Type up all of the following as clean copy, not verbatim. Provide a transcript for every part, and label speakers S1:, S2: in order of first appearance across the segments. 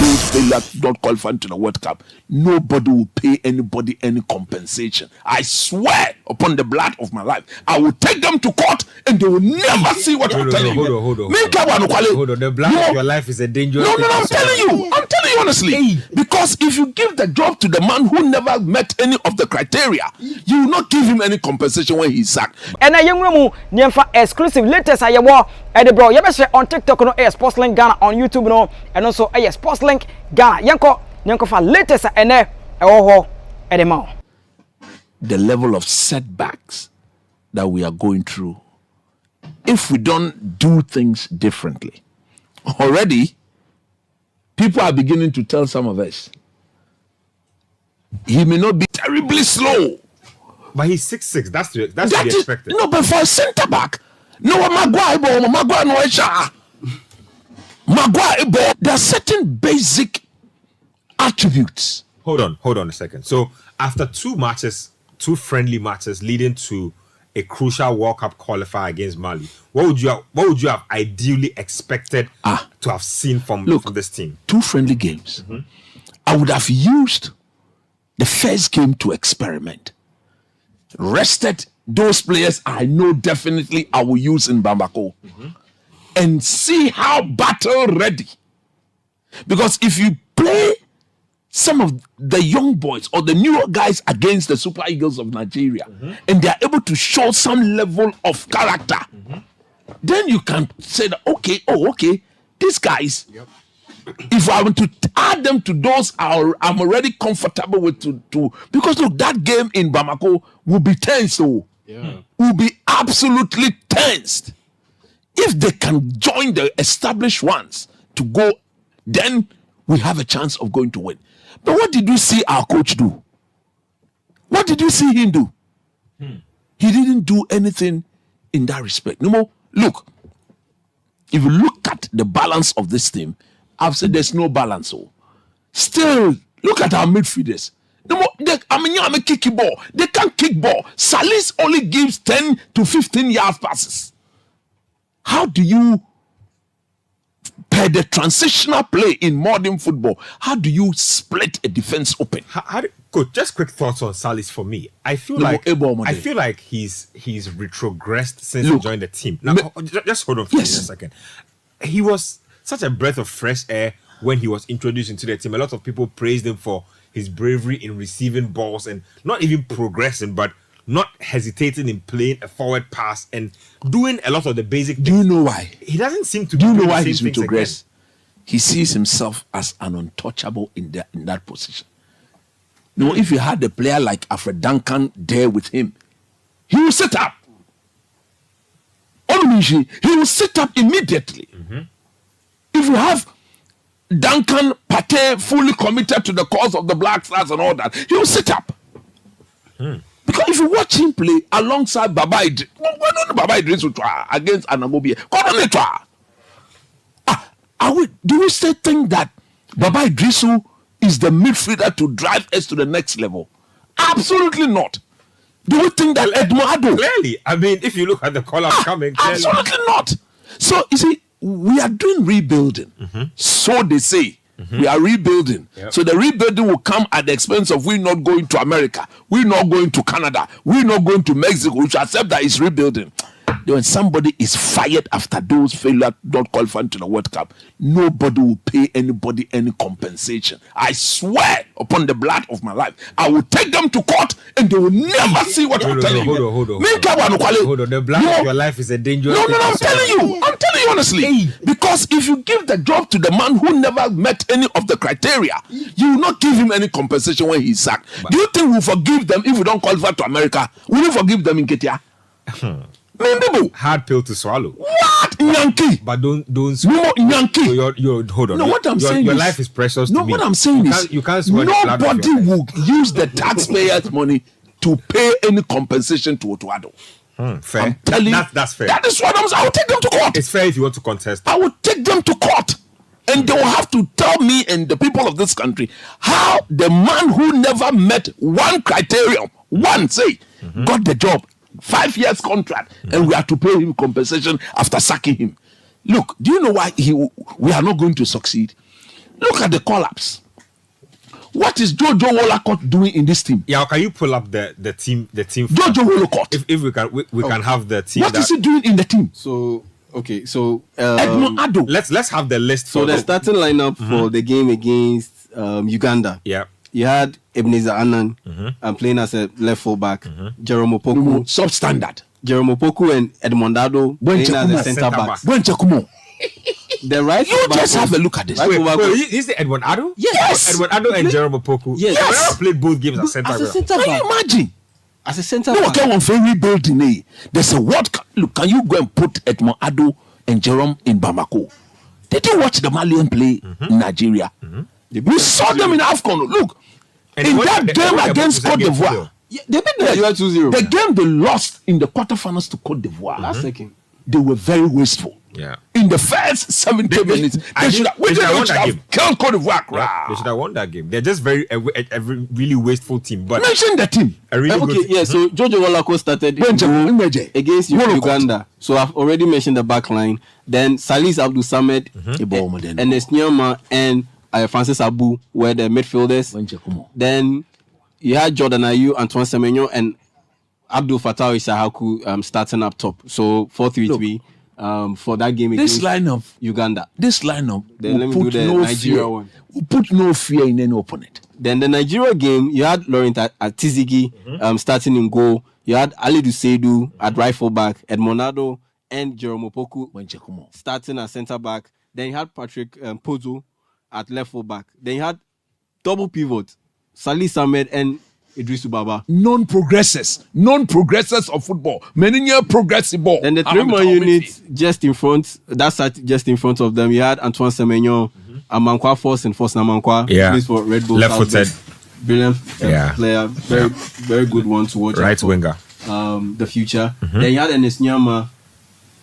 S1: those failures not qualifying to the World Cup, nobody will pay anybody any compensation. I swear upon the blood of my life, I will take them to court and they will never see what I'm telling you.
S2: Hold on. The blood of your life is a dangerous thing.
S1: No, I'm telling you honestly. Because if you give the job to the man who never met any of the criteria, you will not give him any compensation when he's sacked.
S3: And I young exclusive latest I and bro, you better on TikTok no Sportslink Ghana, on YouTube no, and also Sportslink Ghana. Yanko for latest and
S1: the level of setbacks that we are going through, if we don't do things differently, already people are beginning to tell some of us he may not be terribly slow,
S2: but he's 6'6". That's to be expected.
S1: No, but for a centre back, no Maguire, no Echa. Maguire, there are certain basic attributes.
S2: Hold on a second. So after two friendly matches leading to a crucial World Cup qualifier against Mali, what would you have ideally expected to have seen from this team?
S1: 2 friendly games. Mm-hmm. I would have used the first game to experiment. Rested those players I know definitely I will use in Bamako, and see how battle ready. Because if you play some of the young boys or the newer guys against the Super Eagles of Nigeria, and they are able to show some level of character, then you can say that, okay, these guys, if I want to add them to those I'm already comfortable with, because look, that game in Bamako will be tense, will be absolutely tensed. If they can join the established ones to go, then we have a chance of going to win. But what did you see our coach do? What did you see him do? He didn't do anything in that respect. No more. Look, if you look at the balance of this team, I've said there's no balance. Still, look at our midfielders. No more. They kick ball. They can't kick ball. Salis only gives 10 to 15 yard passes. How do you, per the transitional play in modern football, how do you split a defense open?
S2: Good. Just quick thoughts on Salis for me. I feel like he's retrogressed since he joined the team. Now, just hold on for me a second. He was such a breath of fresh air when he was introduced into the team. A lot of people praised him for his bravery in receiving balls and not even progressing, but not hesitating in playing a forward pass and doing a lot of the basic things.
S1: Do you know why?
S2: He doesn't seem to
S1: do you know why he's retrogressed? He sees himself as an untouchable in that position. No, if you had a player like Alfred Duncan there with him, he will sit up. He will sit up immediately. If you have Duncan Pate fully committed to the cause of the Black Stars and all that, he will sit up. Because if you watch him play alongside Baba Idris, against Anamobia, do we still think that Baba Idrisu is the midfielder to drive us to the next level? Absolutely not. Do we think that Edmond Addo?
S2: Clearly. I mean, if you look at the call-up coming, clearly.
S1: Absolutely not. So, you see, we are doing rebuilding. So they say. We are rebuilding. So the rebuilding will come at the expense of we're not going to America. We're not going to Canada. We're not going to Mexico. We should accept that it's rebuilding. When somebody is fired after those failures not qualifying to the World Cup, nobody will pay anybody any compensation. I swear upon the blood of my life, I will take them to court and they will never see what I'm telling you.
S2: Hold on. The blood of your life is a dangerous thing.
S1: No, I'm telling you honestly. Because if you give the job to the man who never met any of the criteria, you will not give him any compensation when he's sacked. Do you think we'll forgive them if we don't qualify to America? Will you forgive them in Ketia?
S2: Hard pill to swallow.
S1: What? Yankee.
S2: But don't
S1: no, Yankee.
S2: So you're hold on.
S1: No, what I'm saying
S2: your
S1: is,
S2: life is precious to me.
S1: No, what I'm saying is,
S2: you can't swear
S1: nobody will use the taxpayers' money to pay any compensation to Otto Addo.
S2: Fair.
S1: I'm telling you,
S2: that's fair.
S1: That is what I'm saying. I will take them to court.
S2: It's fair if you want to contest.
S1: I will take them to court. And they will have to tell me and the people of this country how the man who never met one criterion, got the job. 5 years contract, and we have to pay him compensation after sacking him. Look, do you know why we are not going to succeed? Look at the collapse. What is Jojo Wolacott doing in this team?
S2: Yeah, can you pull up the team?
S1: Jojo Wolacott.
S2: If we can have the team.
S1: What is he doing in the team?
S4: So
S1: Edmond Addo.
S2: Let's have the list.
S4: So the starting lineup for the game against Uganda.
S2: Yeah.
S4: You had Ebenezer Annan playing as a left full back. Jerome Opoku.
S1: Substandard.
S4: Jerome Opoku and Edmond Addo playing as a centre back. The right
S1: you just have a look at this.
S2: Wait, is the Edmond Addo?
S1: Yes.
S2: Edmond Addo and Jerome Opoku.
S4: Yes.
S2: They never played both games as centre back.
S1: Can you imagine?
S4: As a centre
S1: No,
S4: back.
S1: come on, very building. There's a World Cup. Look, can you go and put Edmond Addo and Jerome in Bamako? Did you watch the Malian play in Nigeria? We saw them in AFCON. Look,
S2: And
S1: in
S2: what-
S1: that
S2: the-
S1: game
S2: what
S1: against
S2: was
S1: Cote
S2: that game
S1: d'Ivoire.
S2: for?
S4: Yeah, they beat Nigeria 2-0.
S1: The game they lost in the quarterfinals to Cote d'Ivoire.
S4: Last second.
S1: They were very wasteful.
S2: Yeah.
S1: In the first 70 minutes, they should
S2: have won that
S1: have
S2: game.
S1: killed Cote d'Ivoire.
S2: Yeah, they should have won that game. They're just a really wasteful team. But
S1: Mention the team.
S2: a really
S4: Okay,
S2: good
S4: yeah. So Jojo Wolacott started against
S1: Wolacott.
S4: Uganda. So I've already mentioned the back line. Then Salis Abdul Samed, and Esnyama and Francis Abu were the midfielders. Then you had Jordan Ayew, Antoine Semenyo, and Abdul Fattah Isahaku starting up top. So 4-3-3 for that game
S1: This
S4: against
S1: lineup,
S4: Uganda.
S1: will
S4: let me
S1: put
S4: do the
S1: no
S4: Nigeria
S1: fear.
S4: one.
S1: Will put no fear in any opponent.
S4: Then the Nigeria game, you had Laurent Atizigi starting in goal. You had Ali Duseidu at right full back, Edmond Addo and Jerome Opoku starting at centre back. Then you had Patrick Pozo at left full back. Then you had double pivot, Salih Samed and Idris Baba.
S1: Non-progressors of football. Many progressive ball.
S4: Then the three-man units just in front, just in front of them, you had Antoine Semenyo, Amankwa Force Namankwa.
S2: Yeah.
S4: Plays for Red Bull.
S2: Left-footed.
S4: Brilliant player. Very good one to watch.
S2: right winger.
S4: The future. Then you had Enes Nyama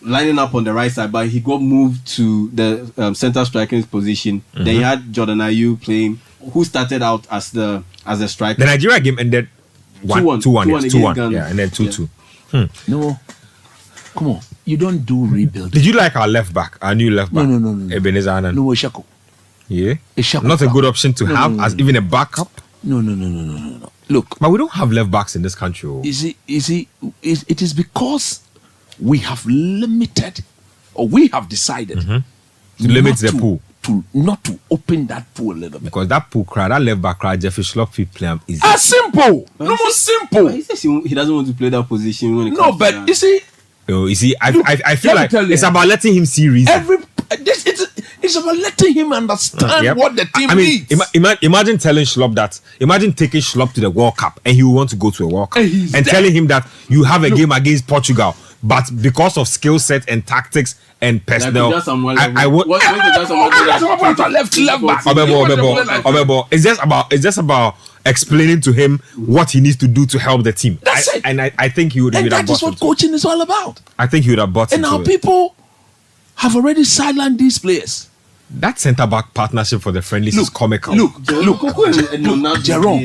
S4: lining up on the right side, but he got moved to the center striking position. Then you had Jordan Ayew playing, who started out as a striker.
S2: The Nigeria game ended 2-1.
S4: 2-1.
S2: Yeah, and then 2-2.
S1: No. Come on. You don't do rebuild.
S2: Did you like our left back, our new left back?
S1: No.
S2: Ebenezer Annan.
S1: No, Shako.
S2: Yeah.
S1: Shako.
S2: Not a good option to have as even a backup.
S1: No. Look,
S2: But we don't have left backs in this country.
S1: it is because we have limited, or we have decided
S2: To limit the pool.
S1: Not to open that pool a little bit.
S2: Because that pool crowd, that left back crowd, Jeffrey Schlupp play him easy.
S1: Simple. No more simple.
S4: He says he doesn't want to play that position when it
S1: No,
S4: comes
S1: but
S4: to
S1: you see,
S2: I feel
S1: let me
S2: like
S1: tell you,
S2: it's about letting him see reason.
S1: it's about letting him understand
S2: Yep.
S1: what the team
S2: I mean,
S1: needs.
S2: imagine telling Schlupp that. Imagine taking Schlupp to the World Cup and he will want to go to a World Cup
S1: And he's
S2: and
S1: there.
S2: telling him that you have a game against Portugal, but because of skill set and tactics and personnel, I want.
S1: left back.
S2: Obebo. It's just about explaining to him what he needs to do to help the team.
S1: That's it.
S2: And I think he would
S1: And
S2: have
S1: that is
S2: bought
S1: what
S2: into it.
S1: coaching is all about.
S2: I think he would have bought
S1: And
S2: into
S1: now
S2: it.
S1: people have already sidelined these players.
S2: That centre back partnership for the friendlies is comical.
S1: Look, Jerome.